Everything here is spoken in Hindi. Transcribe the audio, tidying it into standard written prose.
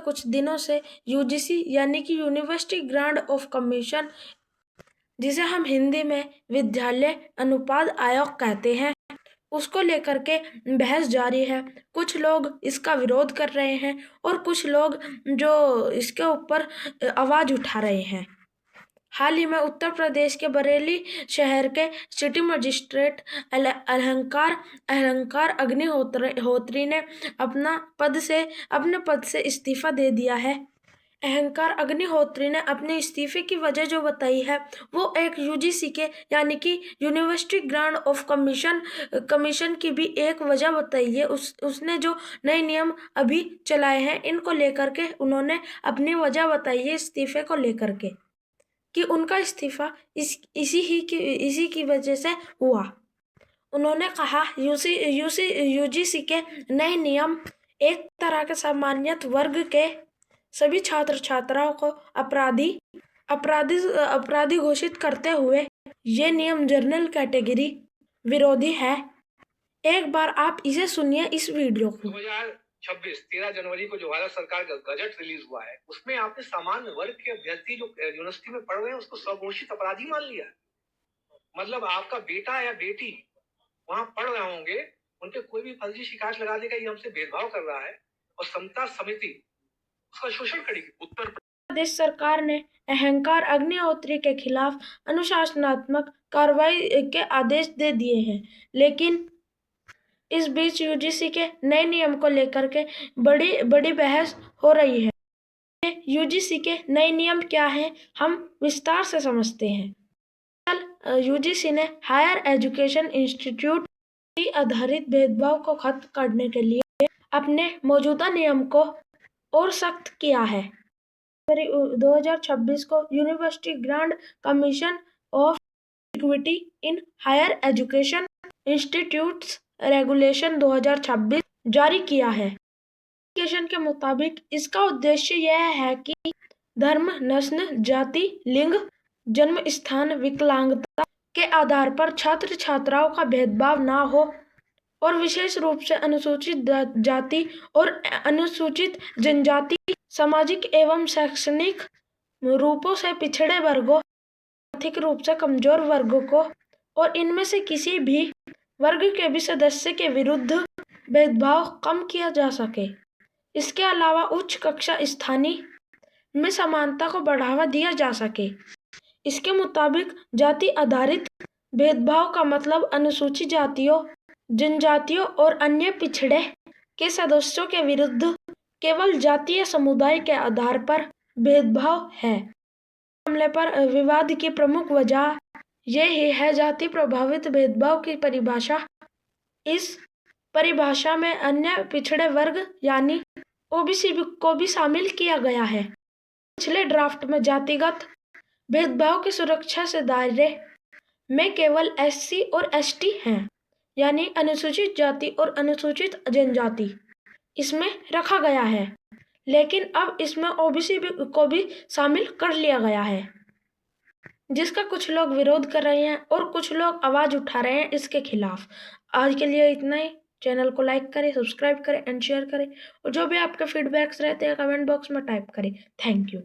कुछ दिनों से यूजीसी यानी कि यूनिवर्सिटी ग्रांट ऑफ कमीशन, जिसे हम हिंदी में विद्यालय अनुपात आयोग कहते हैं, उसको लेकर के बहस जारी है। कुछ लोग इसका विरोध कर रहे हैं और कुछ लोग जो इसके ऊपर आवाज उठा रहे हैं। हाल ही में उत्तर प्रदेश के बरेली शहर के सिटी मजिस्ट्रेट अलंकार अग्निहोत्री ने अपने पद से इस्तीफा दे दिया है। अहंकार अग्निहोत्री ने अपने इस्तीफे की वजह जो बताई है वो एक यूजीसी के यानी कि यूनिवर्सिटी ग्रांट ऑफ कमीशन की भी एक वजह बताई है। उसने जो नए नियम अभी चलाए हैं इनको लेकर के उन्होंने अपनी वजह बताई है इस्तीफे को लेकर के, कि उनका इस्तीफा इसी की वजह से हुआ। उन्होंने कहा यूजीसी के नए नियम एक तरह के सामान्य वर्ग के सभी छात्र छात्राओं को अपराधी घोषित करते हुए ये नियम जनरल कैटेगरी विरोधी है। एक बार आप इसे सुनिए इस वीडियो को। 2026 13 जनवरी को जो भारत सरकार का गजट रिलीज हुआ है उसमें आपने सामान्य वर्ग के अभ्यर्थी जो यूनिवर्सिटी में पढ़ रहे हैं उसको स्वघोषित अपराधी मान लिया। मतलब आपका बेटा या बेटी वहां पढ़ रहे होंगे, उनके कोई भी फर्जी शिकायत लगा देगा ये हमसे भेदभाव कर रहा है और समता समिति उसका शोषण करेगी। उत्तर प्रदेश सरकार ने अहंकार अग्निहोत्री के खिलाफ अनुशासनात्मक कार्रवाई के आदेश दे दिए हैं, लेकिन इस बीच यूजीसी के नए नियम को लेकर के बड़ी बहस हो रही है। यूजीसी के नए नियम क्या हैं, हम विस्तार से समझते हैं। कल यूजीसी ने हायर एजुकेशन इंस्टीट्यूट आधारित भेदभाव को खत्म करने के लिए अपने मौजूदा नियम को और सख्त किया है। 2026 को University Grant Commission of Equity in Higher Education Institutes Regulation 2026 जारी किया है। एजुकेशन के मुताबिक इसका उद्देश्य यह है कि धर्म, नस्ल, जाति, लिंग, जन्म स्थान, विकलांगता के आधार पर छात्र छात्राओं का भेदभाव ना हो और विशेष रूप से अनुसूचित जाति और अनुसूचित जनजाति, सामाजिक एवं शैक्षणिक रूपों से पिछड़े वर्गों, आर्थिक रूप से कमजोर वर्गों को और इनमें से किसी भी वर्ग के भी सदस्य के विरुद्ध भेदभाव कम किया जा सके। इसके अलावा उच्च कक्षा स्थानीय में समानता को बढ़ावा दिया जा सके। इसके मुताबिक जाति आधारित भेदभाव का मतलब अनुसूचित जातियों, जनजातियों और अन्य पिछड़े के सदस्यों के विरुद्ध केवल जातीय समुदाय के आधार पर भेदभाव है। मामले पर विवाद की प्रमुख वजह यह है जाति प्रभावित भेदभाव की परिभाषा। इस परिभाषा में अन्य पिछड़े वर्ग यानी ओबीसी को भी शामिल किया गया है। पिछले ड्राफ्ट में जातिगत भेदभाव की सुरक्षा से दायरे में केवल एससी और एसटी हैं, यानी अनुसूचित जाति और अनुसूचित जनजाति इसमें रखा गया है, लेकिन अब इसमें ओबीसी को भी शामिल कर लिया गया है, जिसका कुछ लोग विरोध कर रहे हैं और कुछ लोग आवाज उठा रहे हैं इसके खिलाफ। आज के लिए इतना ही। चैनल को लाइक करें, सब्सक्राइब करें एंड शेयर करें और जो भी आपके फीडबैक्स रहते हैं कमेंट बॉक्स में टाइप करें। Thank you.